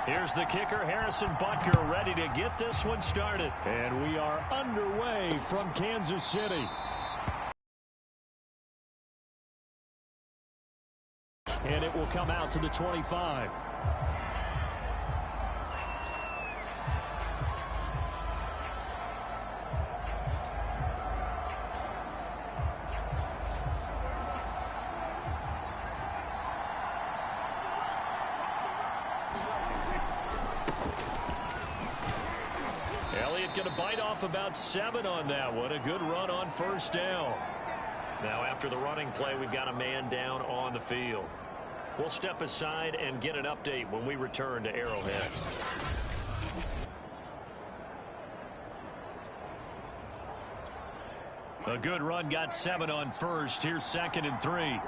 Here's the kicker, Harrison Butker, ready to get this one started. And we are underway from Kansas City. And it will come out to the 25. Elliott going to bite off about 7 on that one. A good run on first down. Now after the running play, we've got a man down on the field. We'll step aside and get an update when we return to Arrowhead. A good run, got 7 on first. Here's 2nd and 3.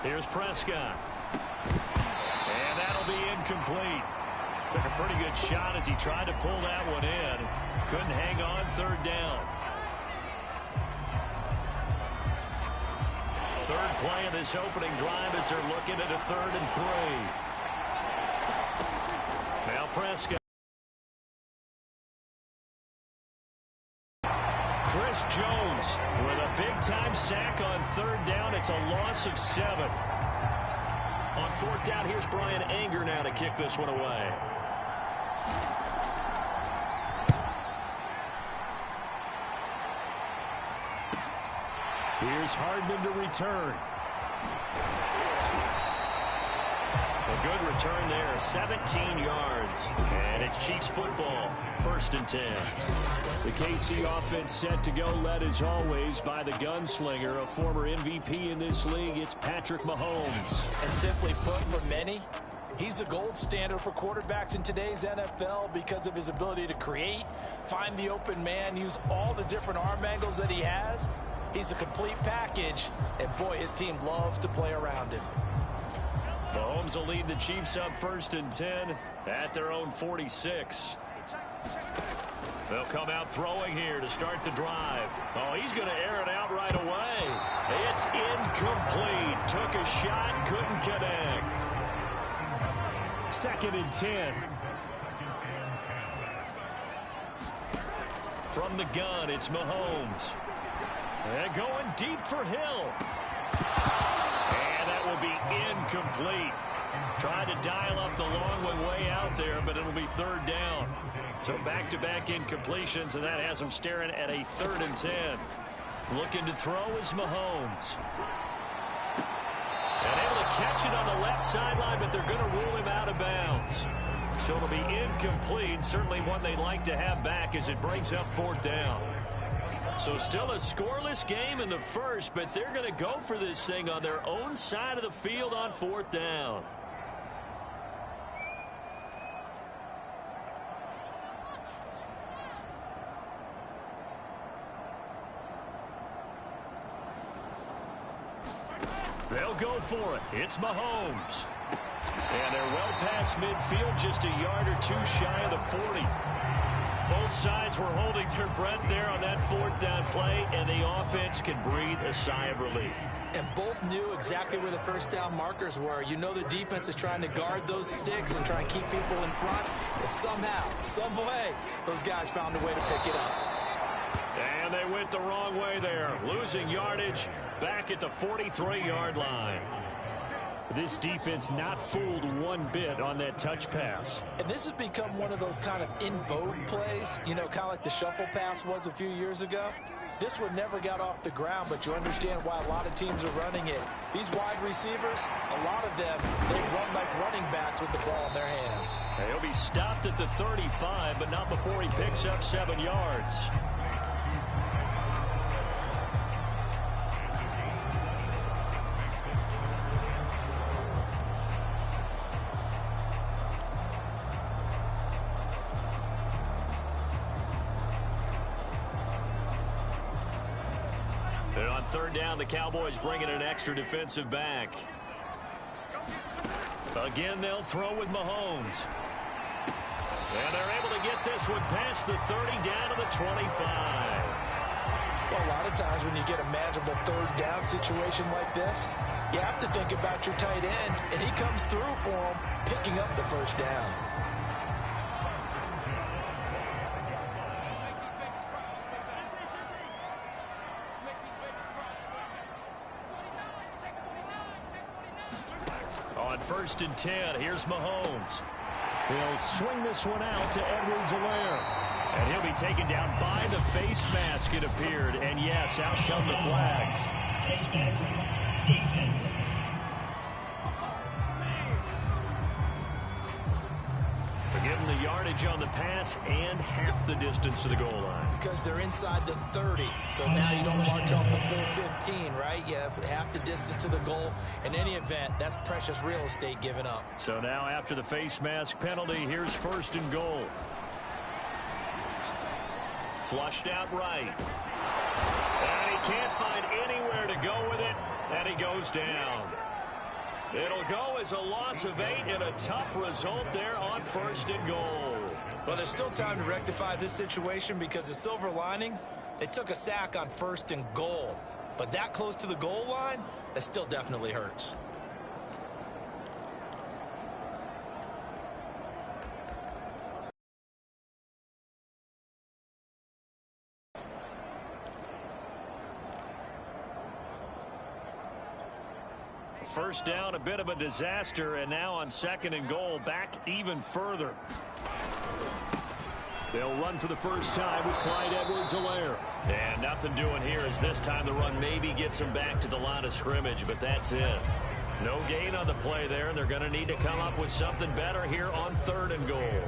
Here's Prescott. And that'll be incomplete. Took a pretty good shot as he tried to pull that one in. Couldn't hang on, 3rd down. 3rd play of this opening drive as they're looking at a 3rd and 3. Now Prescott. Chris Jones with a big-time sack on 3rd down. It's a loss of 7. On 4th down, here's Brian Anger now to kick this one away. Here's Hardman to return. A good return there, 17 yards. And it's Chiefs football, 1st and 10. The KC offense set to go, led as always by the gunslinger, a former MVP in this league. It's Patrick Mahomes. And simply put, for many, he's the gold standard for quarterbacks in today's NFL because of his ability to create, find the open man, use all the different arm angles that he has. He's a complete package, and boy, his team loves to play around him. Mahomes will lead the Chiefs up 1st and 10 at their own 46. They'll come out throwing here to start the drive. Oh, he's going to air it out right away. It's incomplete. Took a shot, couldn't connect. 2nd and 10. From the gun, it's Mahomes. And going deep for Hill. And that will be incomplete. Tried to dial up the long one way out there, but it'll be 3rd down. So back-to-back incompletions, and that has them staring at a 3rd and 10. Looking to throw is Mahomes. And able to catch it on the left sideline, but they're going to rule him out of bounds. So it'll be incomplete. Certainly one they'd like to have back as it brings up 4th down. So still a scoreless game in the first, but they're going to go for this thing on their own side of the field on 4th down. They'll go for it. It's Mahomes. And they're well past midfield, just a yard or 2 shy of the 40. Both sides were holding their breath there on that 4th down play, and the offense can breathe a sigh of relief. And both knew exactly where the 1st down markers were. You know the defense is trying to guard those sticks and try and keep people in front. And somehow, some way, those guys found a way to pick it up. And they went the wrong way there, losing yardage back at the 43-yard line. This defense not fooled one bit on that touch pass. And this has become one of those kind of in vogue plays, you know, kind of like the shuffle pass was a few years ago. This one never got off the ground, but you understand why a lot of teams are running it. These wide receivers, a lot of them, they run like running backs with the ball in their hands. He'll be stopped at the 35, but not before he picks up 7 yards. And on 3rd down, the Cowboys bringing an extra defensive back. Again, they'll throw with Mahomes. And they're able to get this one past the 30 down to the 25. Well, a lot of times when you get a manageable third down situation like this, you have to think about your tight end, and he comes through for him, picking up the first down. On 1st and 10, here's Mahomes. He'll swing this one out to Edwards-Helaire. And he'll be taken down by the face mask, it appeared. And yes, out come the flags. Face mask, defense. They're giving the yardage on the pass and half the distance to the goal line. Because they're inside the 30, so now you don't march off the full 15, right? You have half the distance to the goal. In any event, that's precious real estate given up. So now after the face mask penalty, here's 1st and goal. Flushed out right. And he can't find anywhere to go with it, and he goes down. It'll go as a loss of 8 and a tough result there on 1st and goal. Well, there's still time to rectify this situation because the silver lining, they took a sack on 1st and goal. But that close to the goal line, that still definitely hurts. First down, a bit of a disaster, and now on 2nd and goal, back even further. They'll run for the first time with Clyde Edwards-Helaire. And nothing doing here as this time the run maybe gets them back to the line of scrimmage, but that's it. No gain on the play there. They're going to need to come up with something better here on 3rd and goal.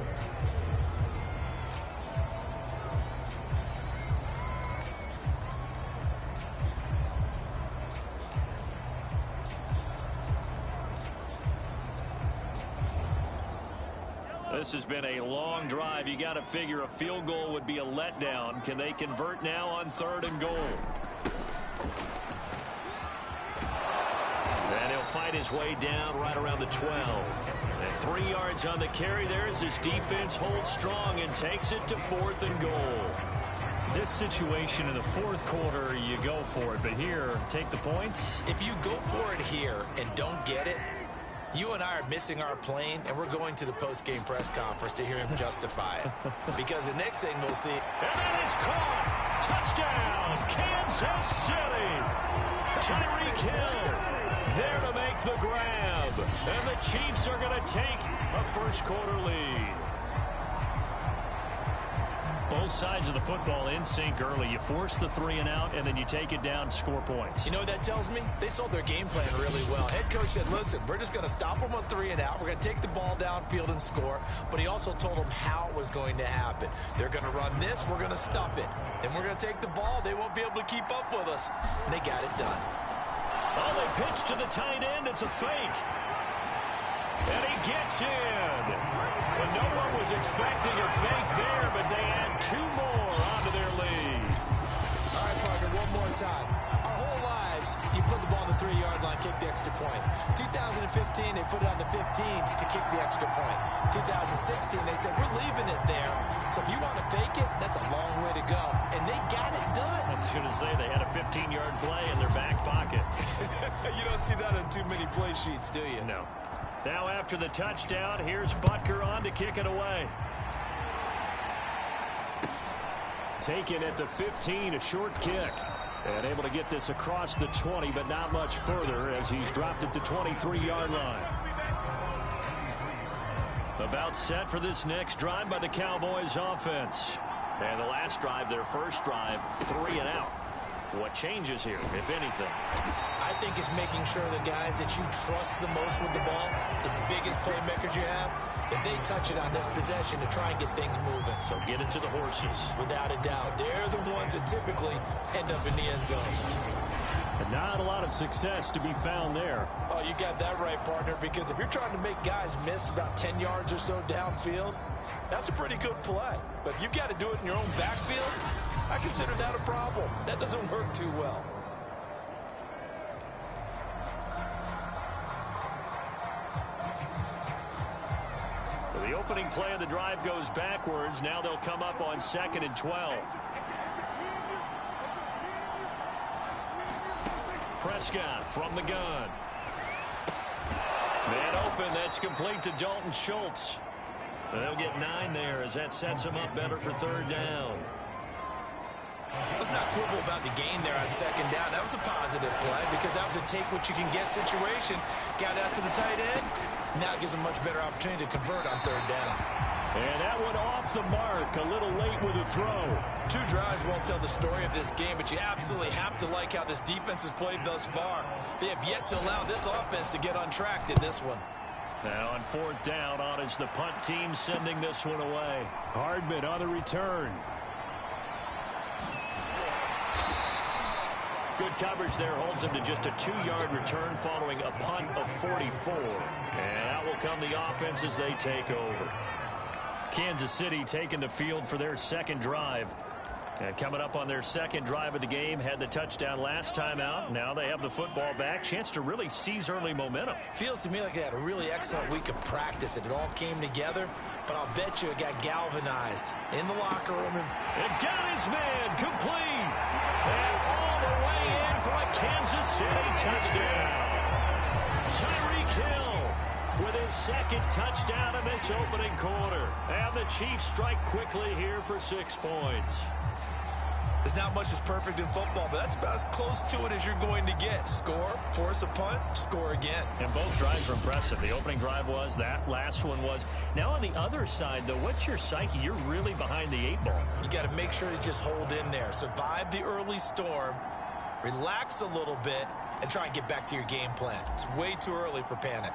This has been a long drive. You got to figure a field goal would be a letdown. Can they convert now on 3rd and goal? And he'll fight his way down right around the 12. And 3 yards on the carry there as his defense holds strong and takes it to 4th and goal. This situation in the 4th quarter, you go for it. But here, take the points. If you go for it here and don't get it, you and I are missing our plane, and we're going to the post-game press conference to hear him justify it. Because the next thing we'll see... And that is caught! Touchdown, Kansas City! Tyreek Hill there to make the grab. And the Chiefs are going to take a first-quarter lead. Both sides of the football in sync early. You force the 3 and out, and then you take it down, score points. You know what that tells me? They sold their game plan really well. Head coach said, listen, we're just going to stop them on 3 and out. We're going to take the ball downfield and score. But he also told them how it was going to happen. They're going to run this. We're going to stop it. Then we're going to take the ball. They won't be able to keep up with us. And they got it done. Oh, they pitch to the tight end. It's a fake. And he gets in. Well, no one was expecting a fake there, but they add 2 more onto their lead. All right, partner, one more time. Our whole lives, you put the ball on the 3-yard line, kick the extra point. 2015, they put it on the 15 to kick the extra point. 2016, they said, we're leaving it there. So if you want to fake it, that's a long way to go. And they got it done. I was going to say they had a 15-yard play in their back pocket. You don't see that on too many play sheets, do you? No. Now after the touchdown, here's Butker on to kick it away. Taken at the 15, a short kick. And able to get this across the 20, but not much further as he's dropped at the 23-yard line. About set for this next drive by the Cowboys offense. And the last drive, their first drive, 3 and out. What changes here, if anything? I think it's making sure the guys that you trust the most with the ball, the biggest playmakers you have, that they touch it on this possession to try and get things moving. So get it to the horses. Without a doubt. They're the ones that typically end up in the end zone. And not a lot of success to be found there. Oh, you got that right, partner, because if you're trying to make guys miss about 10 yards or so downfield, that's a pretty good play. But if you've got to do it in your own backfield, I consider that a problem. That doesn't work too well. So the opening play of the drive goes backwards. Now they'll come up on 2nd and 12. Prescott from the gun. Man open, that's complete to Dalton Schultz. They'll get 9 there as that sets them up better for third down. Let's not quibble about the gain there on second down. That was a positive play because that was a take-what-you-can-get situation. Got out to the tight end. Now it gives them much better opportunity to convert on third down. And that one off the mark. A little late with a throw. 2 drives won't tell the story of this game, but you absolutely have to like how this defense has played thus far. They have yet to allow this offense to get untracked in this one. Now on fourth down, on is the punt team sending this one away. Hardman on the return. Good coverage there holds him to just a 2-yard return following a punt of 44. And out will come the offense as they take over. Kansas City taking the field for their second drive. And coming up on their second drive of the game, had the touchdown last time out. Now they have the football back. Chance to really seize early momentum. Feels to me like they had a really excellent week of practice. It all came together, but I'll bet you it got galvanized in the locker room. And got his man complete. And all the way in for a Kansas City touchdown. Tyreek Hill with his second touchdown in this opening quarter. And the Chiefs strike quickly here for 6 points. There's not much that's perfect in football, but that's about as close to it as you're going to get. Score, force a punt, score again. And both drives were impressive. The opening drive was, that last one was. Now on the other side, though, what's your psyche? You're really behind the 8 ball. You got to make sure you just hold in there. Survive the early storm, relax a little bit, and try and get back to your game plan. It's way too early for panic.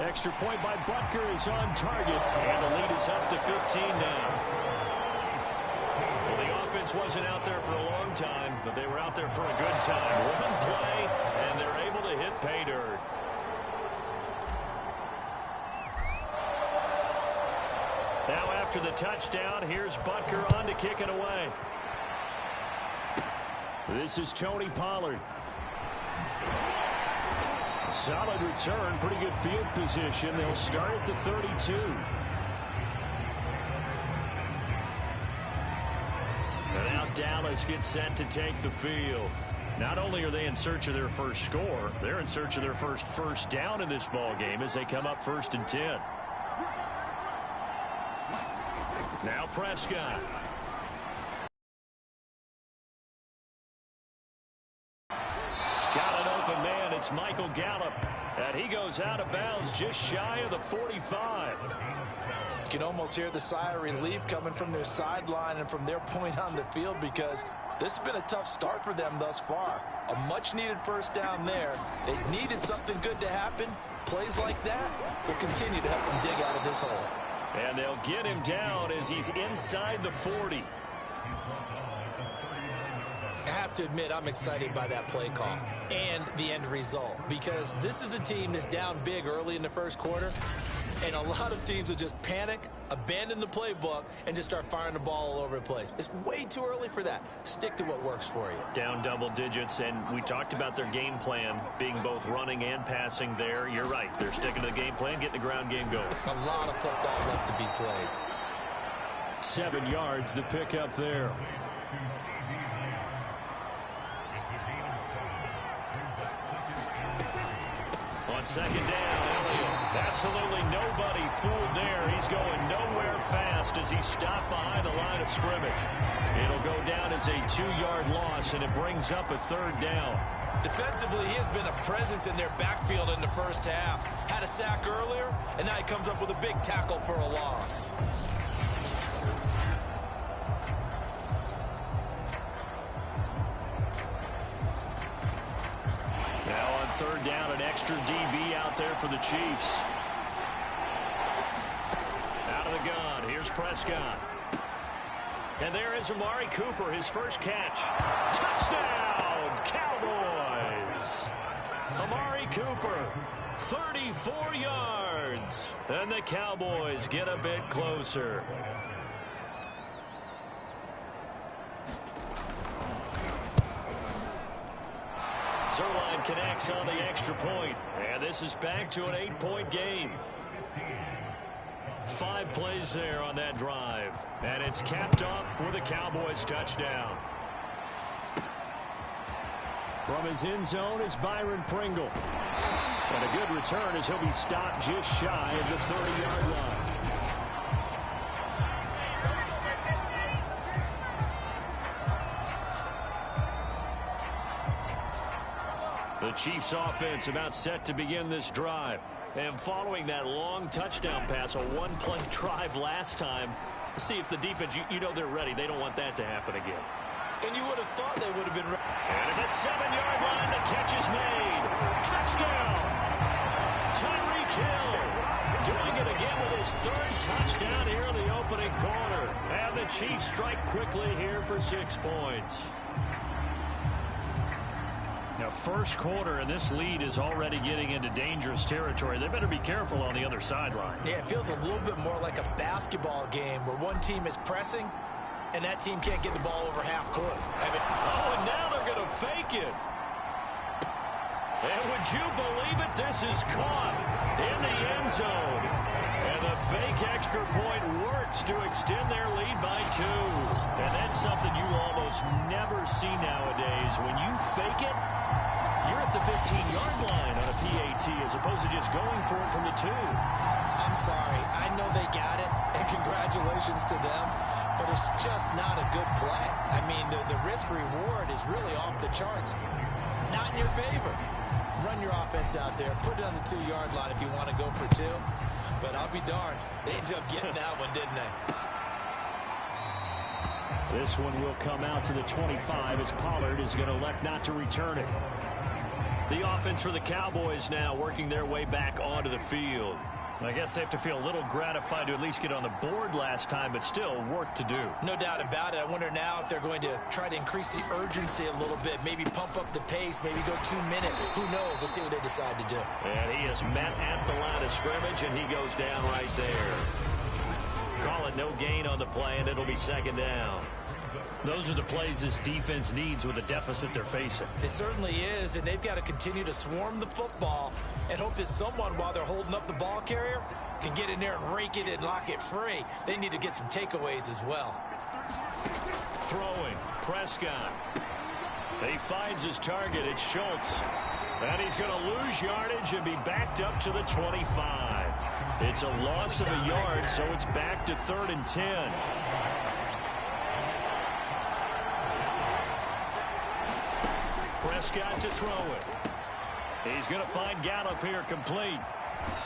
Extra point by Butker is on target, and the lead is up to 15 now. Well, the offense wasn't out there for a long time, but they were out there for a good time. One play, and they're able to hit pay dirt. Now after the touchdown, here's Butker on to kick it away. This is Tony Pollard. Solid return, pretty good field position. They'll start at the 32. And now Dallas gets set to take the field. Not only are they in search of their first score, they're in search of their first down in this ball game as they come up 1st and 10. Now Prescott. Got an open man. It's Michael Gallup. And he goes out of bounds just shy of the 45. You can almost hear the sigh of relief coming from their sideline and from their point on the field because this has been a tough start for them thus far. A much-needed first down there. They needed something good to happen. Plays like that will continue to help them dig out of this hole. And they'll get him down as he's inside the 40. I have to admit, I'm excited by that play call and the end result because this is a team that's down big early in the first quarter, and a lot of teams will just panic, abandon the playbook, and just start firing the ball all over the place. It's way too early for that. Stick to what works for you. Down double digits, and we talked about their game plan being both running and passing there. You're right. They're sticking to the game plan, getting the ground game going. A lot of football left to be played. 7 yards, the pickup there. On second down, Elliott. Absolutely nobody fooled there. He's going nowhere fast as he's stopped behind the line of scrimmage. It'll go down as a 2-yard loss, and it brings up a 3rd down. Defensively, he has been a presence in their backfield in the first half. Had a sack earlier, and now he comes up with a big tackle for a loss. Now on 3rd down, an extra DB out there for the Chiefs. Out of the gun, here's Prescott. And there is Amari Cooper, his first catch. Touchdown, Cowboys! Amari Cooper, 34 yards. And the Cowboys get a bit closer. Zerline connects on the extra point, and this is back to an 8-point game. 5 plays there on that drive. And it's capped off for the Cowboys touchdown. From his end zone is Byron Pringle. And a good return as he'll be stopped just shy of the 30-yard line. The Chiefs offense about set to begin this drive. And following that long touchdown pass, a one-play drive last time, see if the defense, you know they're ready. They don't want that to happen again. And you would have thought they would have been ready. And at the 7-yard line, the catch is made. Touchdown! Tyreek Hill doing it again with his 3rd touchdown here in the opening quarter. And the Chiefs strike quickly here for 6 points. Now, first quarter, and this lead is already getting into dangerous territory. They better be careful on the other sideline. Yeah, it feels a little bit more like a basketball game where one team is pressing and that team can't get the ball over half court. And now they're going to fake it. And would you believe it? This is caught in the end zone. And the fake extra point works to extend their lead by 2. And that's something you almost never see nowadays. When you fake it, you're at the 15-yard line on a PAT as opposed to just going for it from the 2. I'm sorry. I know they got it, and congratulations to them, but it's just not a good play. I mean, the risk-reward is really off the charts. Not in your favor. Run your offense out there. Put it on the 2-yard line if you want to go for 2. But I'll be darned. They ended up getting that one, didn't they? This one will come out to the 25 as Pollard is going to elect not to return it. The offense for the Cowboys now working their way back onto the field. I guess they have to feel a little gratified to at least get on the board last time, but still work to do. No doubt about it. I wonder now if they're going to try to increase the urgency a little bit, maybe pump up the pace, maybe go 2-minute. Who knows? Let's see what they decide to do. And he is met at the line of scrimmage, and he goes down right there. Call it no gain on the play, and it'll be 2nd down. Those are the plays this defense needs with the deficit they're facing. It certainly is, and they've got to continue to swarm the football and hope that someone, while they're holding up the ball carrier, can get in there and rake it and lock it free. They need to get some takeaways as well. Throwing, Prescott. He finds his target. It's Schultz. And he's going to lose yardage and be backed up to the 25. It's a loss of a yard, so it's back to 3rd and 10. Prescott to throw it. He's going to find Gallup here complete.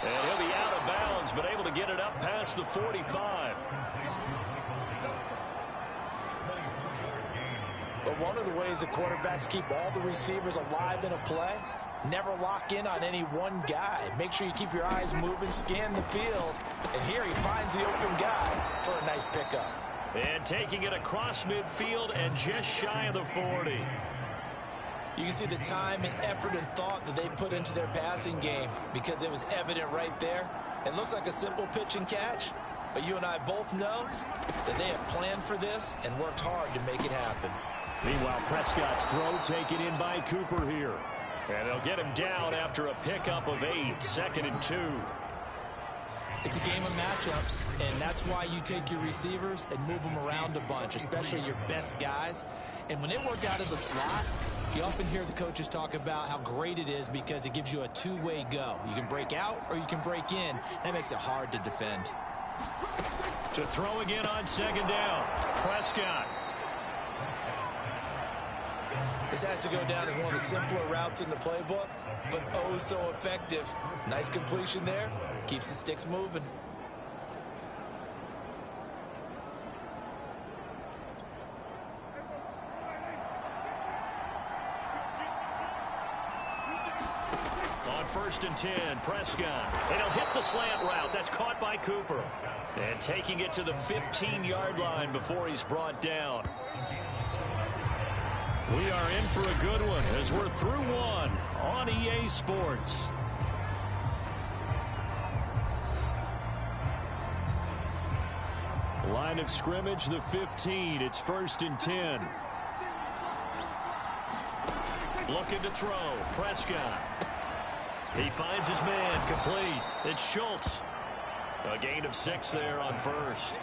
And he'll be out of bounds, but able to get it up past the 45. But one of the ways that quarterbacks keep all the receivers alive in a play, never lock in on any one guy. Make sure you keep your eyes moving, scan the field. And here he finds the open guy for a nice pickup. And taking it across midfield and just shy of the 40. You can see the time and effort and thought that they put into their passing game because it was evident right there. It looks like a simple pitch and catch, but you and I both know that they have planned for this and worked hard to make it happen. Meanwhile, Prescott's throw taken in by Cooper here. And they'll get him down after a pickup of 8, 2nd and 2. It's a game of matchups, and that's why you take your receivers and move them around a bunch, especially your best guys. And when they work out of the slot, you often hear the coaches talk about how great it is because it gives you a two-way go. You can break out or you can break in. That makes it hard to defend. To throw again on 2nd down. Prescott. This has to go down as one of the simpler routes in the playbook, but oh so effective. Nice completion there. Keeps the sticks moving. On 1st and 10, Prescott. And he'll hit the slant route. That's caught by Cooper. And taking it to the 15-yard line before he's brought down. We are in for a good one as we're through one on EA Sports. Line of scrimmage, the 15. It's 1st and 10. Looking to throw. Prescott. He finds his man complete. It's Schultz. A gain of 6 there on first.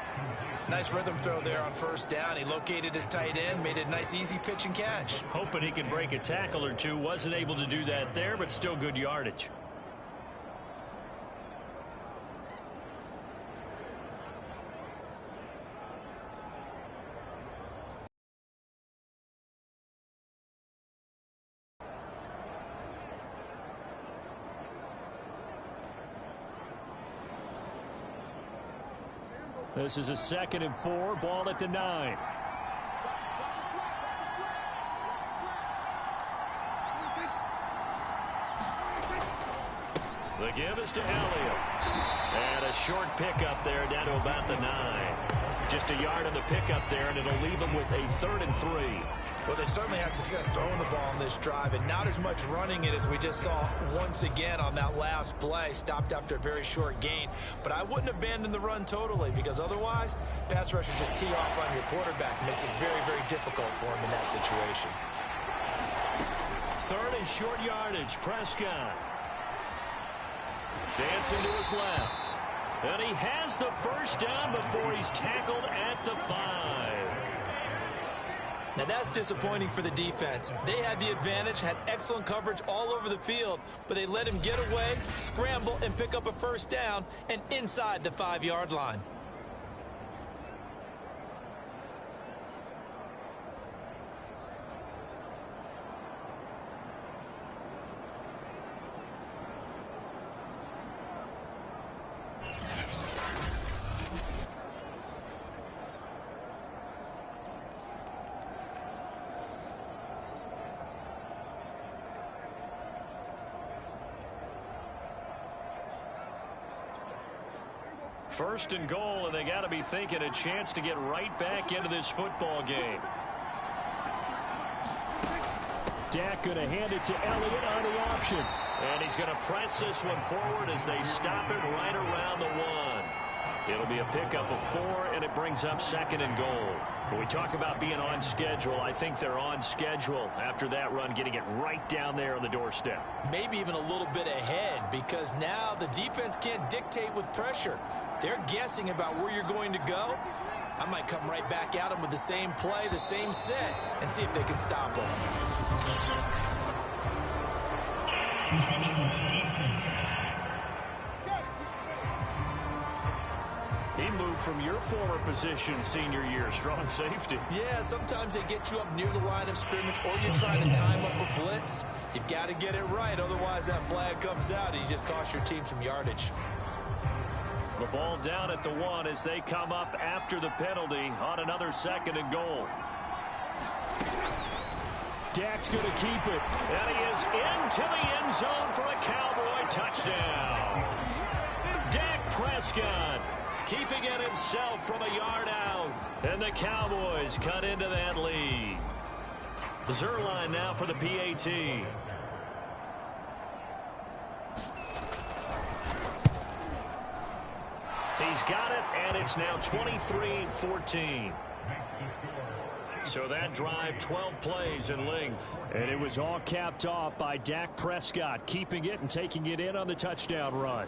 Nice rhythm throw there on first down. He located his tight end, made it a nice easy pitch and catch. Hoping he could break a tackle or two. Wasn't able to do that there, but still good yardage. This is a 2nd and 4, ball at the 9. The give is to Elliott. And a short pickup there down to about the 9. Just a yard on the pickup there, and it'll leave them with a 3rd and 3. Well, they certainly had success throwing the ball on this drive, and not as much running it as we just saw once again on that last play. Stopped after a very short gain. But I wouldn't abandon the run totally, because otherwise, pass rushers just tee off on your quarterback. Makes it very, very difficult for him in that situation. 3rd and short yardage. Prescott dancing to his left. And he has the first down before he's tackled at the 5. Now that's disappointing for the defense. They had the advantage, had excellent coverage all over the field, but they let him get away, scramble, and pick up a first down, and inside the 5-yard line. First and goal, and they got to be thinking a chance to get right back into this football game. Dak going to hand it to Elliott on the option. And he's going to press this one forward as they stop it right around the 1. It'll be a pickup of 4, and it brings up 2nd and goal. When we talk about being on schedule, I think they're on schedule after that run, getting it right down there on the doorstep. Maybe even a little bit ahead, because now the defense can't dictate with pressure. They're guessing about where you're going to go. I might come right back at them with the same play, the same set, and see if they can stop them. He moved from your former position senior year, strong safety. Yeah, sometimes they get you up near the line of scrimmage, or you're trying to time up a blitz. You've got to get it right, otherwise that flag comes out and you just cost your team some yardage. The ball down at the 1 as they come up after the penalty on another 2nd and goal. Dak's going to keep it, and he is into the end zone for a Cowboy touchdown. Dak Prescott keeping it himself from a yard out, and the Cowboys cut into that lead. Zerline now for the PAT. He's got it, and it's now 23-14. So that drive, 12 plays in length. And it was all capped off by Dak Prescott, keeping it and taking it in on the touchdown run.